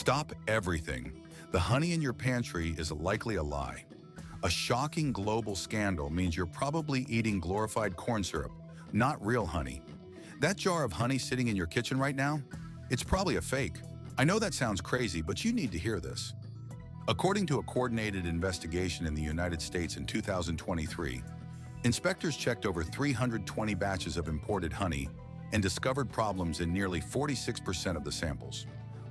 Stop everything. The honey in your pantry is likely a lie. A shocking global scandal means you're probably eating glorified corn syrup, not real honey. That jar of honey sitting in your kitchen right now? It's probably a fake. I know that sounds crazy, but you need to hear this. According to a coordinated investigation in the United States in 2023, inspectors checked over 320 batches of imported honey and discovered problems in nearly 46% of the samples.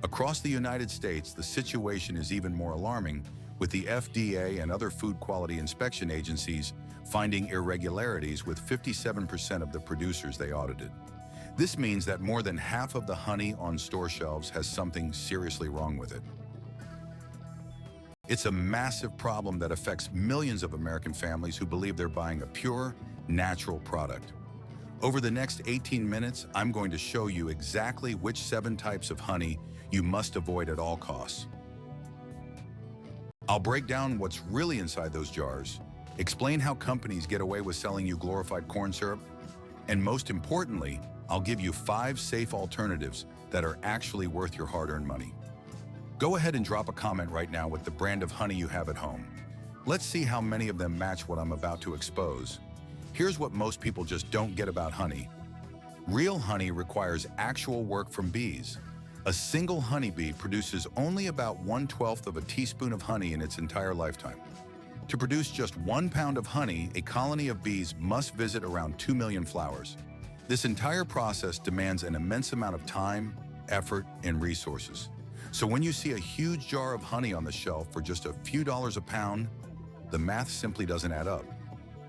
Across the United States, the situation is even more alarming, with the FDA and other food quality inspection agencies finding irregularities with 57% of the producers they audited. This means that more than half of the honey on store shelves has something seriously wrong with it. It's a massive problem that affects millions of American families who believe they're buying a pure, natural product. Over the next 18 minutes, I'm going to show you exactly which 7 types of honey you must avoid at all costs. I'll break down what's really inside those jars, explain how companies get away with selling you glorified corn syrup, and most importantly, I'll give you 5 safe alternatives that are actually worth your hard-earned money. Go ahead and drop a comment right now with the brand of honey you have at home. Let's see how many of them match what I'm about to expose. Here's what most people just don't get about honey. Real honey requires actual work from bees. A single honeybee produces only about 1/12 of a teaspoon of honey in its entire lifetime. To produce just 1 pound of honey, a colony of bees must visit around 2 million flowers. This entire process demands an immense amount of time, effort, and resources. So when you see a huge jar of honey on the shelf for just a few dollars a pound, the math simply doesn't add up.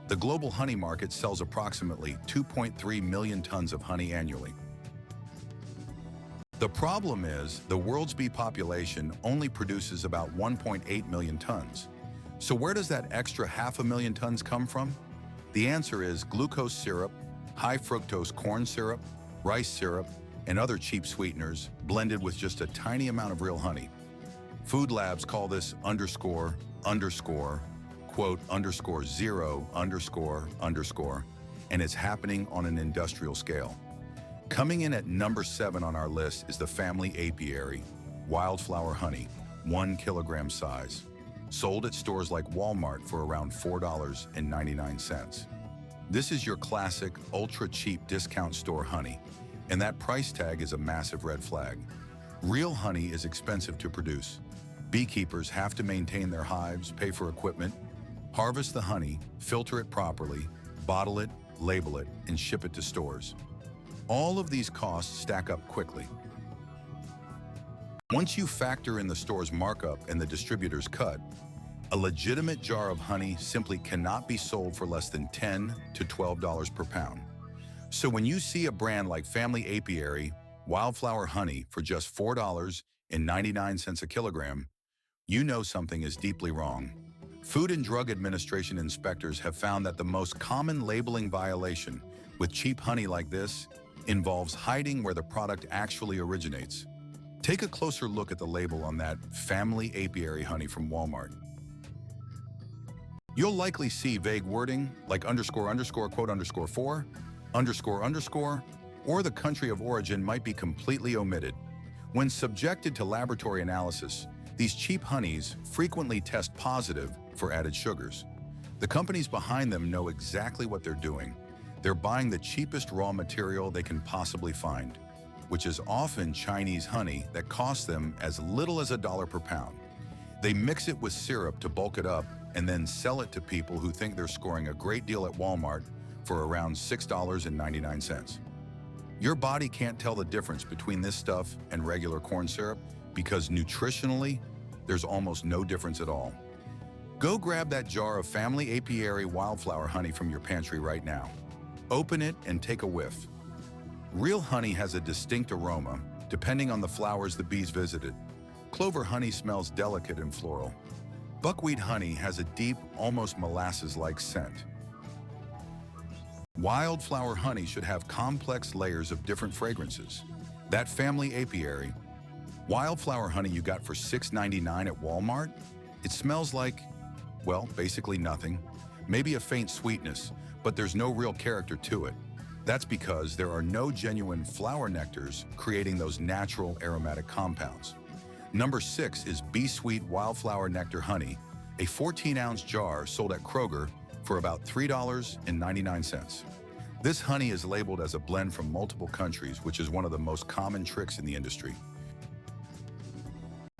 The global honey market sells approximately 2.3 million tons of honey annually. The problem is, the world's bee population only produces about 1.8 million tons. So where does that extra 500,000 tons come from? The answer is glucose syrup, high fructose corn syrup, rice syrup, and other cheap sweeteners blended with just a tiny amount of real honey. Food labs call this __, quote, _0__, and it's happening on an industrial scale. Coming in at number 7 on our list is the family apiary, wildflower honey, 1 kilogram size, sold at stores like Walmart for around $4.99. This is your classic, ultra-cheap discount store honey, and that price tag is a massive red flag. Real honey is expensive to produce. Beekeepers have to maintain their hives, pay for equipment, harvest the honey, filter it properly, bottle it, label it, and ship it to stores. All of these costs stack up quickly. Once you factor in the store's markup and the distributor's cut, a legitimate jar of honey simply cannot be sold for less than $10 to $12 per pound. So when you see a brand like Family Apiary Wildflower Honey for just $4.99 a kilogram, you know something is deeply wrong. Food and Drug Administration inspectors have found that the most common labeling violation with cheap honey like this involves hiding where the product actually originates. Take a closer look at the label on that Family Apiary honey from Walmart. You'll likely see vague wording like __, quote _4, __, or the country of origin might be completely omitted. When subjected to laboratory analysis, these cheap honeys frequently test positive for added sugars. The companies behind them know exactly what they're doing. They're buying the cheapest raw material they can possibly find, which is often Chinese honey that costs them as little as $1 per pound. They mix it with syrup to bulk it up and then sell it to people who think they're scoring a great deal at Walmart for around $6.99. Your body can't tell the difference between this stuff and regular corn syrup because nutritionally, there's almost no difference at all. Go grab that jar of Family Apiary Wildflower Honey from your pantry right now. Open it and take a whiff. Real honey has a distinct aroma, depending on the flowers the bees visited. Clover honey smells delicate and floral. Buckwheat honey has a deep, almost molasses-like scent. Wildflower honey should have complex layers of different fragrances. That Family Apiary Wildflower honey you got for $6.99 at Walmart, it smells like, well, basically nothing. Maybe a faint sweetness, but there's no real character to it. That's because there are no genuine flower nectars creating those natural aromatic compounds. Number 6 is Bee Sweet Wildflower Nectar Honey, a 14-ounce jar sold at Kroger for about $3.99. This honey is labeled as a blend from multiple countries, which is one of the most common tricks in the industry.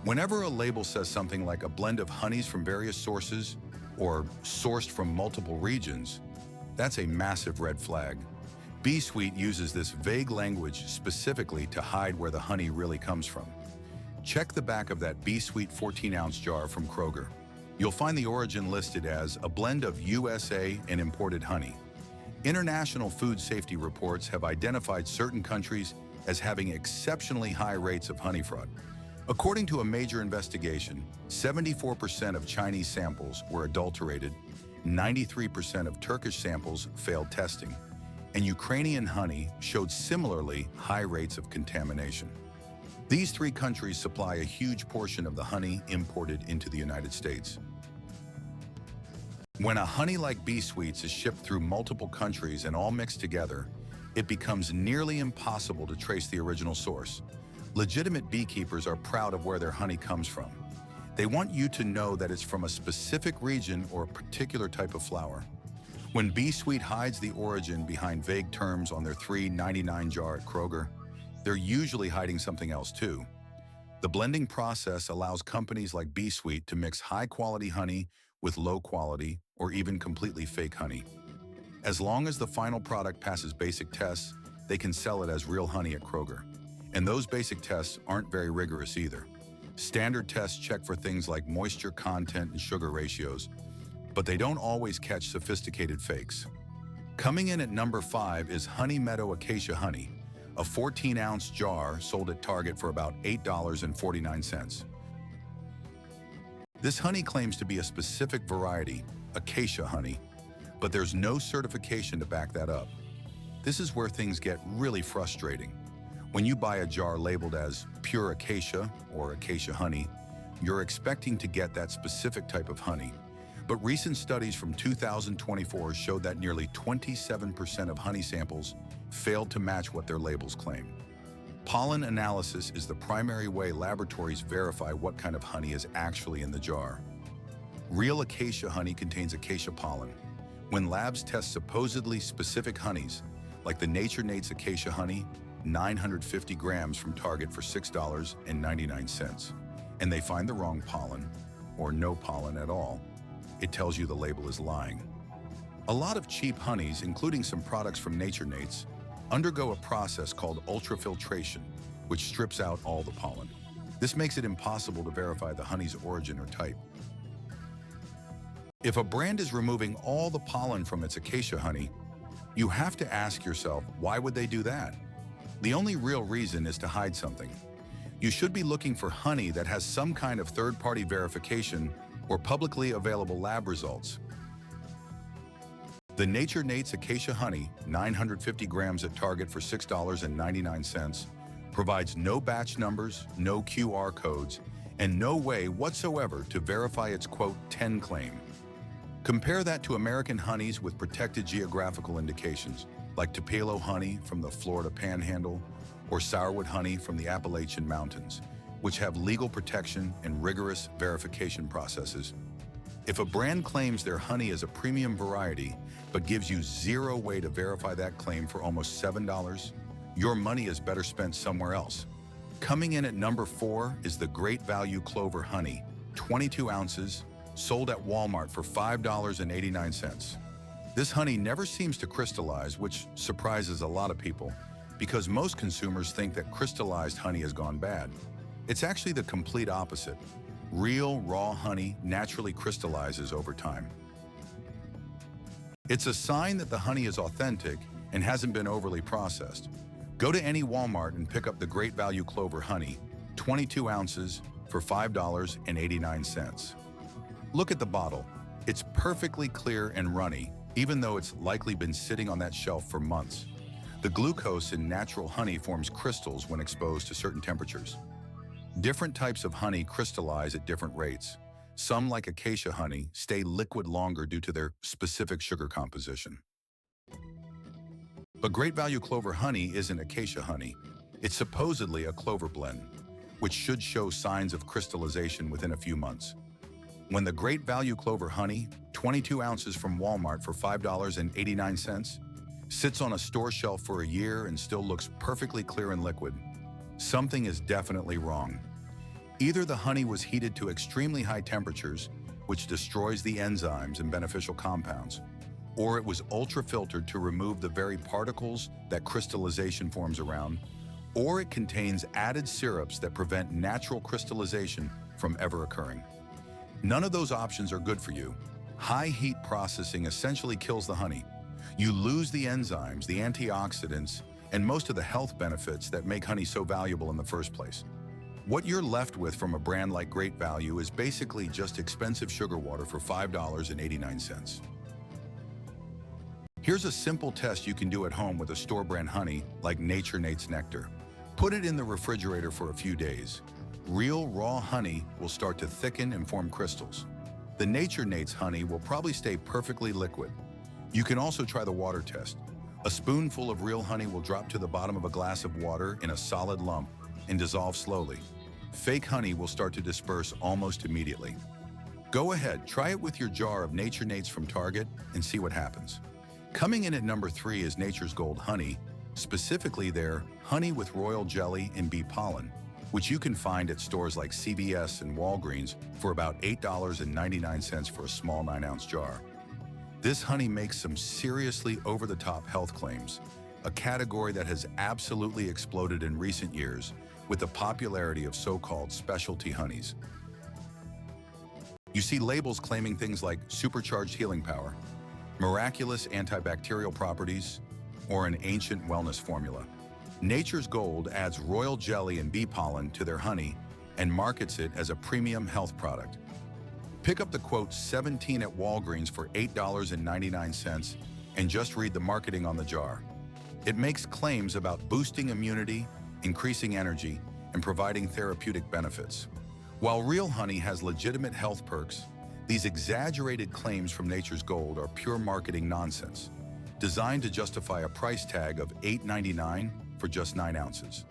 Whenever a label says something like a blend of honeys from various sources or sourced from multiple regions, that's a massive red flag. Bee Sweet uses this vague language specifically to hide where the honey really comes from. Check the back of that Bee Sweet 14-ounce jar from Kroger. You'll find the origin listed as a blend of USA and imported honey. International food safety reports have identified certain countries as having exceptionally high rates of honey fraud. According to a major investigation, 74% of Chinese samples were adulterated, 93% of Turkish samples failed testing, and Ukrainian honey showed similarly high rates of contamination. These three countries supply a huge portion of the honey imported into the United States. When a honey like Bee Sweets is shipped through multiple countries and all mixed together, it becomes nearly impossible to trace the original source. Legitimate beekeepers are proud of where their honey comes from. They want you to know that it's from a specific region or a particular type of flower. When Bee Sweet hides the origin behind vague terms on their $3.99 jar at Kroger, they're usually hiding something else too. The blending process allows companies like Bee Sweet to mix high-quality honey with low-quality or even completely fake honey. As long as the final product passes basic tests, they can sell it as real honey at Kroger. And those basic tests aren't very rigorous either. Standard tests check for things like moisture content and sugar ratios, but they don't always catch sophisticated fakes. Coming in at number 5 is Honey Meadow Acacia Honey, a 14-ounce jar sold at Target for about $8.49. This honey claims to be a specific variety, acacia honey, but there's no certification to back that up. This is where things get really frustrating. When you buy a jar labeled as pure acacia or acacia honey, you're expecting to get that specific type of honey. But recent studies from 2024 showed that nearly 27% of honey samples failed to match what their labels claim. Pollen analysis is the primary way laboratories verify what kind of honey is actually in the jar. Real acacia honey contains acacia pollen. When labs test supposedly specific honeys, like the Nature Nate's Acacia Honey, 950 grams from Target for $6.99, and they find the wrong pollen, or no pollen at all, it tells you the label is lying. A lot of cheap honeys, including some products from Nature Nate's, undergo a process called ultrafiltration, which strips out all the pollen. This makes it impossible to verify the honey's origin or type. If a brand is removing all the pollen from its acacia honey, you have to ask yourself, why would they do that? The only real reason is to hide something. You should be looking for honey that has some kind of third-party verification or publicly available lab results. The Nature Nate's Acacia Honey, 950 grams at Target for $6.99, provides no batch numbers, no QR codes, and no way whatsoever to verify its quote 10 claim. Compare that to American honeys with protected geographical indications, like Tupelo honey from the Florida Panhandle or sourwood honey from the Appalachian Mountains, which have legal protection and rigorous verification processes. If a brand claims their honey is a premium variety, but gives you zero way to verify that claim for almost $7, your money is better spent somewhere else. Coming in at number 4 is the Great Value Clover Honey, 22 ounces, sold at Walmart for $5.89. This honey never seems to crystallize, which surprises a lot of people, because most consumers think that crystallized honey has gone bad. It's actually the complete opposite. Real, raw honey naturally crystallizes over time. It's a sign that the honey is authentic and hasn't been overly processed. Go to any Walmart and pick up the Great Value Clover Honey, 22 ounces, for $5.89. Look at the bottle. It's perfectly clear and runny, even though it's likely been sitting on that shelf for months. The glucose in natural honey forms crystals when exposed to certain temperatures. Different types of honey crystallize at different rates. Some, like acacia honey, stay liquid longer due to their specific sugar composition. But Great Value Clover Honey isn't acacia honey. It's supposedly a clover blend. which should show signs of crystallization within a few months. When the Great Value Clover honey, 22 ounces from Walmart for $5.89, sits on a store shelf for a year and still looks perfectly clear and liquid, something is definitely wrong. Either the honey was heated to extremely high temperatures, which destroys the enzymes and beneficial compounds, or it was ultra-filtered to remove the very particles that crystallization forms around, or it contains added syrups that prevent natural crystallization from ever occurring. None of those options are good for you. High heat processing essentially kills the honey. You lose the enzymes, the antioxidants, and most of the health benefits that make honey so valuable in the first place. What you're left with from a brand like Great Value is basically just expensive sugar water for $5.89. Here's a simple test you can do at home with a store brand honey like Nature Nate's Nectar. Put it in the refrigerator for a few days. Real raw honey will start to thicken and form crystals. The Nature Nate's honey will probably stay perfectly liquid. You can also try the water test. A spoonful of real honey will drop to the bottom of a glass of water in a solid lump and dissolve slowly. Fake honey will start to disperse almost immediately. Go ahead, try it with your jar of Nature Nate's from Target and see what happens. Coming in at number 3 is Nature's Gold Honey, specifically their honey with royal jelly and bee pollen, which you can find at stores like CVS and Walgreens for about $8.99 for a small 9-ounce jar. This honey makes some seriously over-the-top health claims, a category that has absolutely exploded in recent years with the popularity of so-called specialty honeys. You see labels claiming things like supercharged healing power, miraculous antibacterial properties, or an ancient wellness formula. Nature's Gold adds royal jelly and bee pollen to their honey and markets it as a premium health product. Pick up the quote 17 at Walgreens for $8.99 and just read the marketing on the jar. It makes claims about boosting immunity, increasing energy, and providing therapeutic benefits. While real honey has legitimate health perks, these exaggerated claims from Nature's Gold are pure marketing nonsense, designed to justify a price tag of $8.99 for just 9 ounces.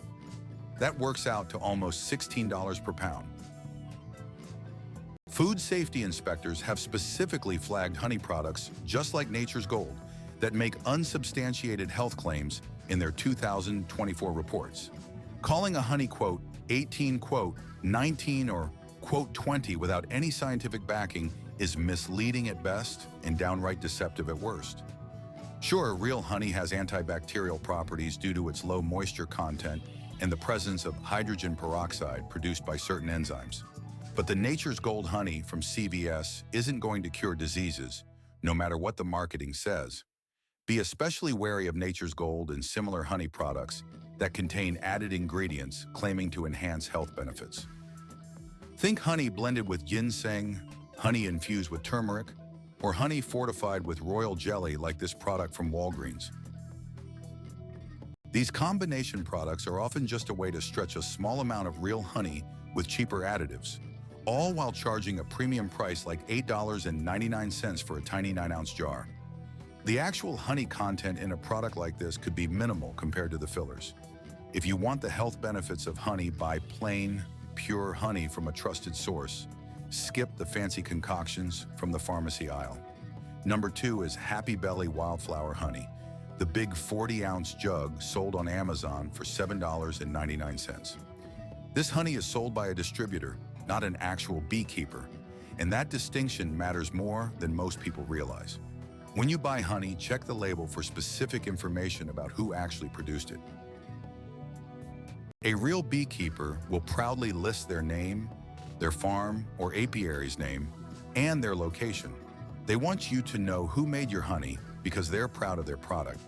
That works out to almost $16 per pound. Food safety inspectors have specifically flagged honey products, just like Nature's Gold, that make unsubstantiated health claims in their 2024 reports. Calling a honey quote 18 quote 19 or quote 20 without any scientific backing is misleading at best and downright deceptive at worst. Sure, real honey has antibacterial properties due to its low moisture content and the presence of hydrogen peroxide produced by certain enzymes. But the Nature's Gold honey from CVS isn't going to cure diseases, no matter what the marketing says. Be especially wary of Nature's Gold and similar honey products that contain added ingredients claiming to enhance health benefits. Think honey blended with ginseng, honey infused with turmeric, or honey fortified with royal jelly like this product from Walgreens. These combination products are often just a way to stretch a small amount of real honey with cheaper additives, all while charging a premium price like $8.99 for a tiny 9-ounce jar. The actual honey content in a product like this could be minimal compared to the fillers. If you want the health benefits of honey, buy plain, pure honey from a trusted source. Skip the fancy concoctions from the pharmacy aisle. Number 2 is Happy Belly Wildflower Honey, the big 40-ounce jug sold on Amazon for $7.99. This honey is sold by a distributor, not an actual beekeeper, and that distinction matters more than most people realize. When you buy honey, check the label for specific information about who actually produced it. A real beekeeper will proudly list their name, their farm or apiary's name, and their location. They want you to know who made your honey because they're proud of their product.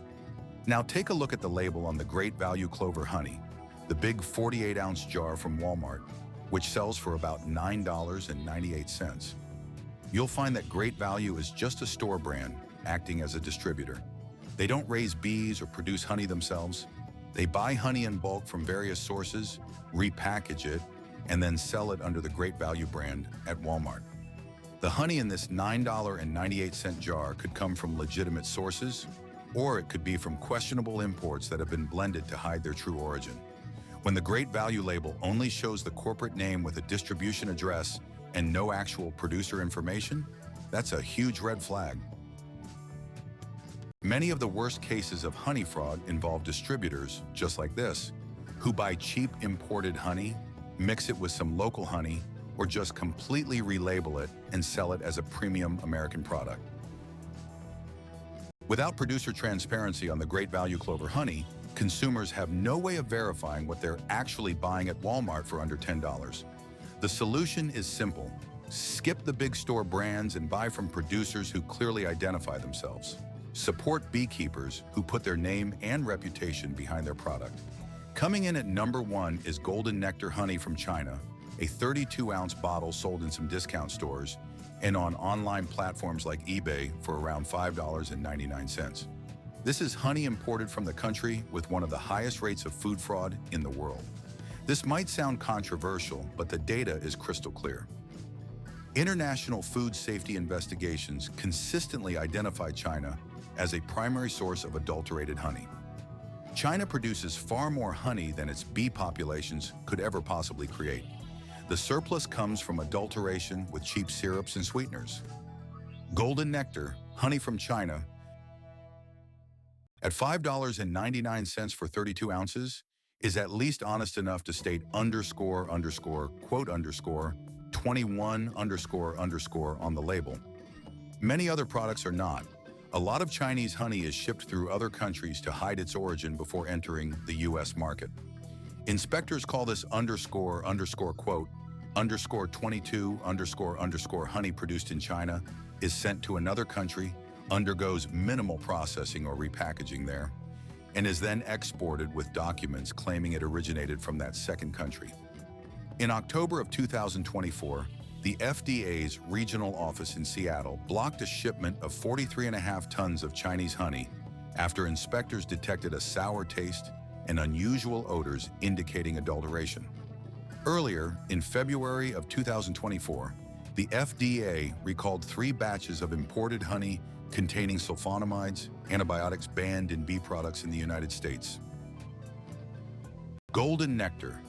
Now take a look at the label on the Great Value Clover honey, the big 48-ounce jar from Walmart, which sells for about $9.98. You'll find that Great Value is just a store brand acting as a distributor. They don't raise bees or produce honey themselves. They buy honey in bulk from various sources, repackage it, and then sell it under the Great Value brand at Walmart. The honey in this $9.98 jar could come from legitimate sources, or it could be from questionable imports that have been blended to hide their true origin. When the Great Value label only shows the corporate name with a distribution address and no actual producer information, that's a huge red flag. Many of the worst cases of honey fraud involve distributors, just like this, who buy cheap imported honey, mix it with some local honey, or just completely relabel it and sell it as a premium American product. Without producer transparency on the Great Value Clover honey, consumers have no way of verifying what they're actually buying at Walmart for under $10. The solution is simple. Skip the big store brands and buy from producers who clearly identify themselves. Support beekeepers who put their name and reputation behind their product. Coming in at number 1 is Golden Nectar honey from China, a 32-ounce bottle sold in some discount stores and on online platforms like eBay for around $5.99. This is honey imported from the country with one of the highest rates of food fraud in the world. This might sound controversial, but the data is crystal clear. International food safety investigations consistently identify China as a primary source of adulterated honey. China produces far more honey than its bee populations could ever possibly create. The surplus comes from adulteration with cheap syrups and sweeteners. Golden Nectar, honey from China, at $5.99 for 32 ounces, is at least honest enough to state quote 21 on the label. Many other products are not. A lot of Chinese honey is shipped through other countries to hide its origin before entering the US market. Inspectors call this quote 22 honey produced in China is sent to another country, undergoes minimal processing or repackaging there, and is then exported with documents claiming it originated from that second country. In October of 2024, the FDA's regional office in Seattle blocked a shipment of 43.5 tons of Chinese honey after inspectors detected a sour taste and unusual odors indicating adulteration. Earlier, in February of 2024, the FDA recalled 3 batches of imported honey containing sulfonamides, antibiotics banned in bee products in the United States. Golden Nectar,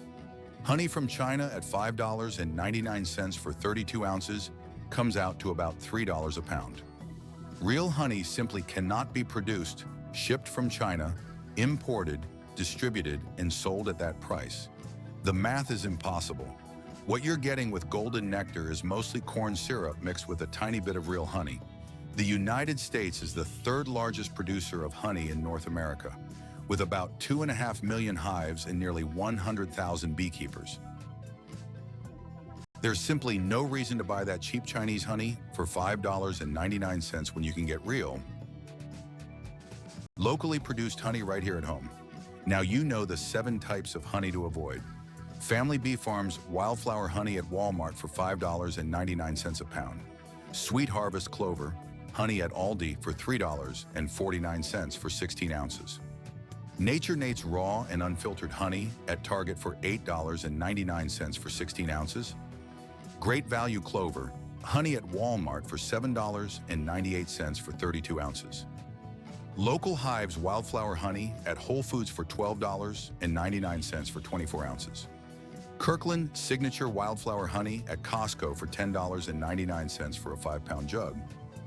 honey from China at $5.99 for 32 ounces, comes out to about $3 a pound. Real honey simply cannot be produced, shipped from China, imported, distributed, and sold at that price. The math is impossible. What you're getting with Golden Nectar is mostly corn syrup mixed with a tiny bit of real honey. The United States is the 3rd largest producer of honey in North America, with about 2.5 million hives and nearly 100,000 beekeepers. There's simply no reason to buy that cheap Chinese honey for $5.99 when you can get real, locally produced honey right here at home. Now you know the 7 types of honey to avoid. Family Bee Farms Wildflower Honey at Walmart for $5.99 a pound. Sweet Harvest Clover honey at Aldi for $3.49 for 16 ounces. Nature Nate's raw and unfiltered honey at Target for $8.99 for 16 ounces. Great Value Clover honey at Walmart for $7.98 for 32 ounces. Local Hives Wildflower Honey at Whole Foods for $12.99 for 24 ounces. Kirkland Signature Wildflower Honey at Costco for $10.99 for a 5-pound jug.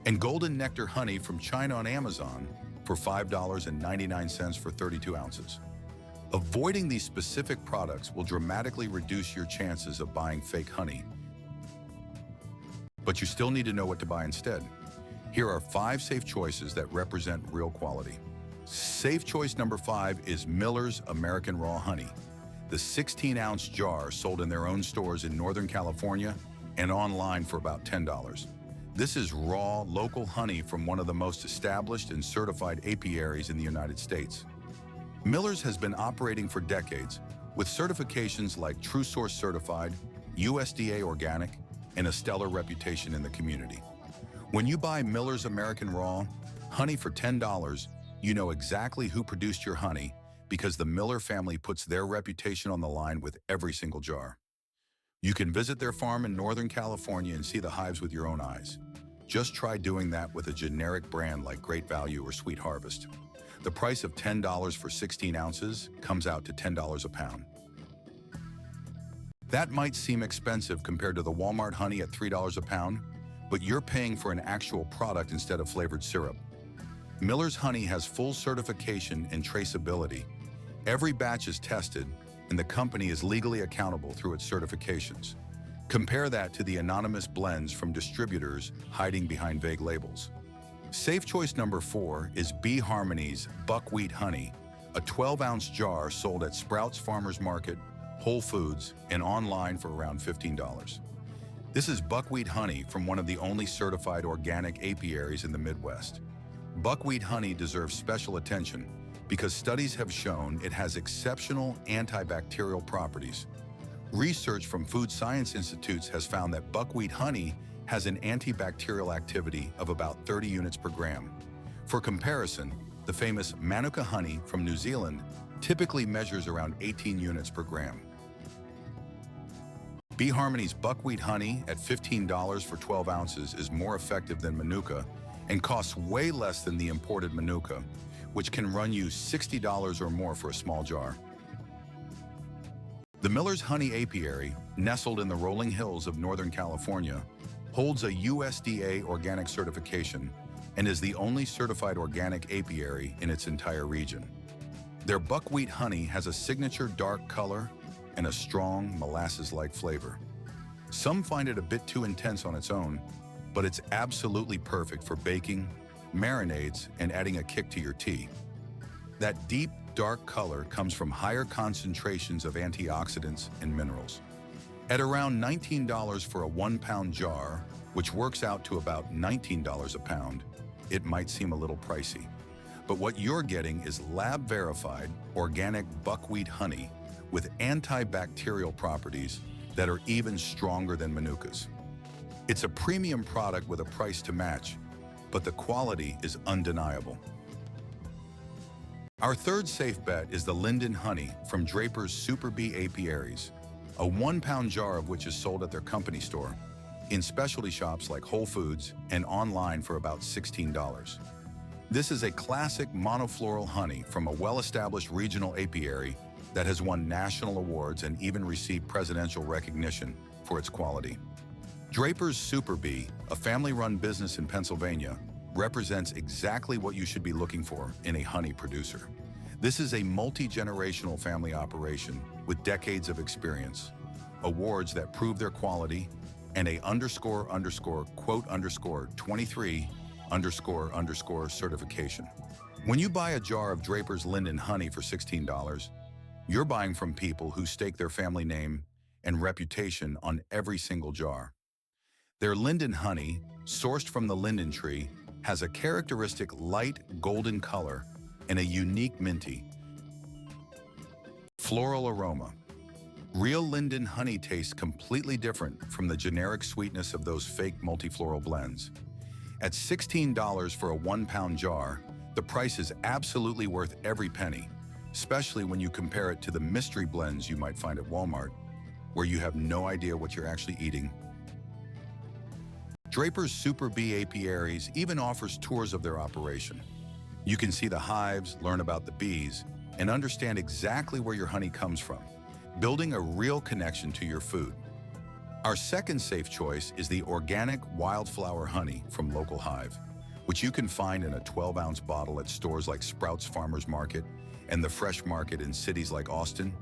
And Golden Nectar honey from China on Amazon for $5.99 for 32 ounces. Avoiding these specific products will dramatically reduce your chances of buying fake honey. But you still need to know what to buy instead. Here are 5 safe choices that represent real quality. Safe choice number 5 is Miller's American Raw Honey, the 16-ounce jar sold in their own stores in Northern California and online for about $10. This is raw, local honey from one of the most established and certified apiaries in the United States. Miller's has been operating for decades, with certifications like True Source Certified, USDA Organic, and a stellar reputation in the community. When you buy Miller's American Raw honey for $10, you know exactly who produced your honey because the Miller family puts their reputation on the line with every single jar. You can visit their farm in Northern California and see the hives with your own eyes. Just try doing that with a generic brand like Great Value or Sweet Harvest. The price of $10 for 16 ounces comes out to $10 a pound. That might seem expensive compared to the Walmart honey at $3 a pound, but you're paying for an actual product instead of flavored syrup. Miller's honey has full certification and traceability. Every batch is tested, and the company is legally accountable through its certifications. Compare that to the anonymous blends from distributors hiding behind vague labels. Safe choice number 4 is Bee Harmony's Buckwheat Honey, a 12-ounce jar sold at Sprouts Farmers Market, Whole Foods, and online for around $15. This is buckwheat honey from one of the only certified organic apiaries in the Midwest. Buckwheat honey deserves special attention because studies have shown it has exceptional antibacterial properties. Research from food science institutes has found that buckwheat honey has an antibacterial activity of about 30 units per gram. For comparison, the famous Manuka honey from New Zealand typically measures around 18 units per gram. Bee Harmony's buckwheat honey at $15 for 12 ounces is more effective than Manuka and costs way less than the imported Manuka, which can run you $60 or more for a small jar. The Miller's Honey Apiary, nestled in the rolling hills of Northern California, holds a USDA organic certification and is the only certified organic apiary in its entire region. Their buckwheat honey has a signature dark color and a strong molasses-like flavor. Some find it a bit too intense on its own, but it's absolutely perfect for baking, marinades, and adding a kick to your tea. That deep, dark color comes from higher concentrations of antioxidants and minerals. At around $19 for a 1-pound jar, which works out to about $19 a pound, it might seem a little pricey. But what you're getting is lab-verified, organic buckwheat honey with antibacterial properties that are even stronger than Manuka's. It's a premium product with a price to match, but the quality is undeniable. Our third safe bet is the Linden Honey from Draper's Super Bee Apiaries, a 1-pound jar of which is sold at their company store, in specialty shops like Whole Foods, and online for about $16. This is a classic monofloral honey from a well-established regional apiary that has won national awards and even received presidential recognition for its quality. Draper's Super Bee, a family-run business in Pennsylvania, represents exactly what you should be looking for in a honey producer. This is a multi-generational family operation with decades of experience, awards that prove their quality, and a _23_ certification. When you buy a jar of Draper's Linden Honey for $16, you're buying from people who stake their family name and reputation on every single jar. Their Linden Honey, sourced from the linden tree, has a characteristic light golden color and a unique minty, floral aroma. Real linden honey tastes completely different from the generic sweetness of those fake multifloral blends. At $16 for a 1-pound jar, the price is absolutely worth every penny, especially when you compare it to the mystery blends you might find at Walmart, where you have no idea what you're actually eating. Draper's Super Bee Apiaries even offers tours of their operation. You can see the hives, learn about the bees, and understand exactly where your honey comes from, building a real connection to your food. Our second safe choice is the organic wildflower honey from Local Hive, which you can find in a 12-ounce bottle at stores like Sprouts Farmers Market and the Fresh Market in cities like Austin,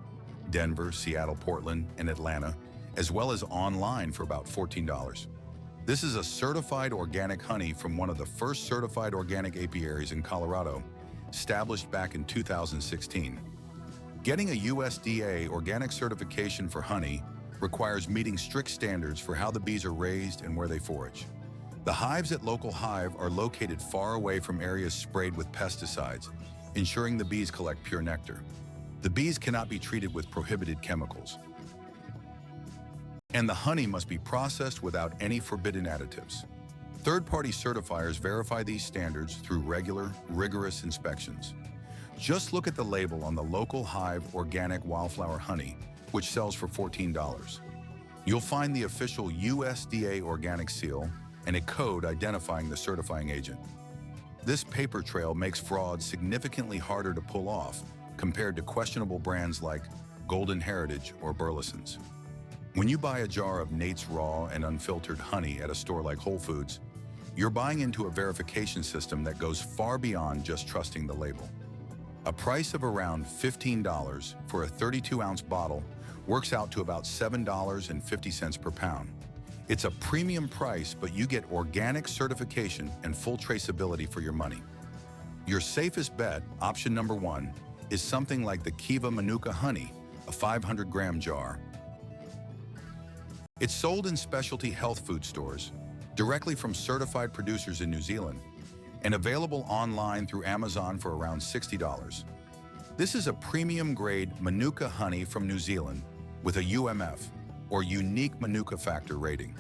Denver, Seattle, Portland, and Atlanta, as well as online for about $14. This is a certified organic honey from one of the first certified organic apiaries in Colorado, established back in 2016. Getting a USDA organic certification for honey requires meeting strict standards for how the bees are raised and where they forage. The hives at Local Hive are located far away from areas sprayed with pesticides, ensuring the bees collect pure nectar. The bees cannot be treated with prohibited chemicals, and the honey must be processed without any forbidden additives. Third-party certifiers verify these standards through regular, rigorous inspections. Just look at the label on the Local Hive organic wildflower honey, which sells for $14. You'll find the official USDA organic seal and a code identifying the certifying agent. This paper trail makes fraud significantly harder to pull off compared to questionable brands like Golden Heritage or Burleson's. When you buy a jar of Nate's raw and unfiltered honey at a store like Whole Foods, you're buying into a verification system that goes far beyond just trusting the label. A price of around $15 for a 32-ounce bottle works out to about $7.50 per pound. It's a premium price, but you get organic certification and full traceability for your money. Your safest bet, option number one, is something like the Kiva Manuka honey, a 500-gram jar. It's sold in specialty health food stores, directly from certified producers in New Zealand, and available online through Amazon for around $60. This is a premium-grade Manuka honey from New Zealand with a UMF, or Unique Manuka Factor rating.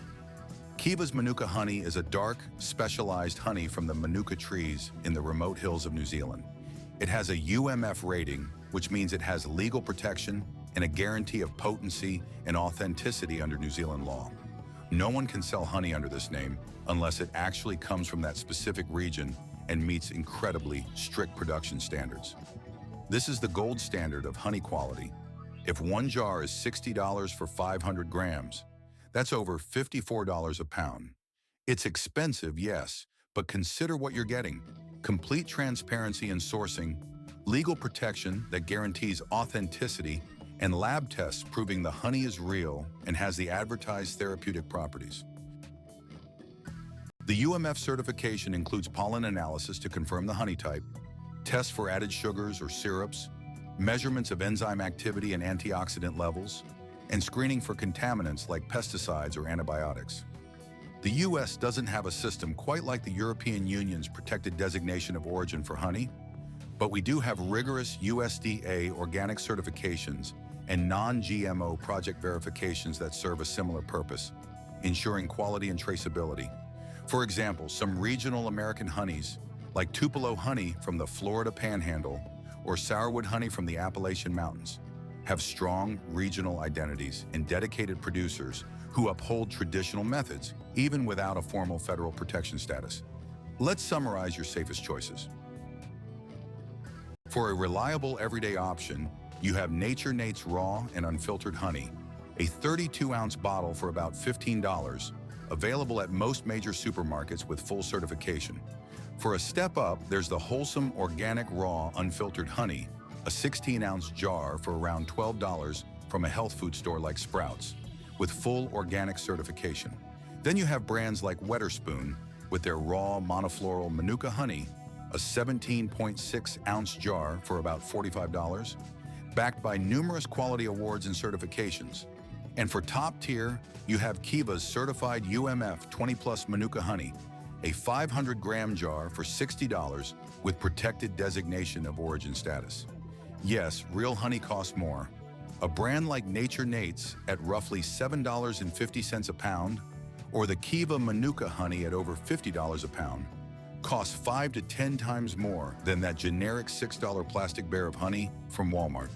Kiva's Manuka honey is a dark, specialized honey from the Manuka trees in the remote hills of New Zealand. It has a UMF rating, which means it has legal protection and a guarantee of potency and authenticity under New Zealand law. No one can sell honey under this name unless it actually comes from that specific region and meets incredibly strict production standards. This is the gold standard of honey quality. If one jar is $60 for 500 grams, that's over $54 a pound. It's expensive, yes, but consider what you're getting. Complete transparency in sourcing, legal protection that guarantees authenticity, and lab tests proving the honey is real and has the advertised therapeutic properties. The UMF certification includes pollen analysis to confirm the honey type, tests for added sugars or syrups, measurements of enzyme activity and antioxidant levels, and screening for contaminants like pesticides or antibiotics. The US doesn't have a system quite like the European Union's protected designation of origin for honey, but we do have rigorous USDA organic certifications and non-GMO project verifications that serve a similar purpose, ensuring quality and traceability. For example, some regional American honeys, like Tupelo honey from the Florida Panhandle or sourwood honey from the Appalachian Mountains, have strong regional identities and dedicated producers who uphold traditional methods, even without a formal federal protection status. Let's summarize your safest choices. For a reliable everyday option, you have Nate's raw and unfiltered honey, a 32-ounce bottle for about $15, available at most major supermarkets with full certification. For a step up, there's the wholesome organic raw unfiltered honey, a 16-ounce jar for around $12 from a health food store like Sprouts, with full organic certification. Then you have brands like Wetherspoon with their raw monofloral Manuka honey, a 17.6-ounce jar for about $45, backed by numerous quality awards and certifications. And for top tier, you have Kiva's certified UMF 20+ Manuka honey, a 500-gram jar for $60 with protected designation of origin status. Yes, real honey costs more. A brand like Nate's at roughly $7.50 a pound, or the Kiva Manuka honey at over $50 a pound, costs 5 to 10 times more than that generic $6 plastic bear of honey from Walmart.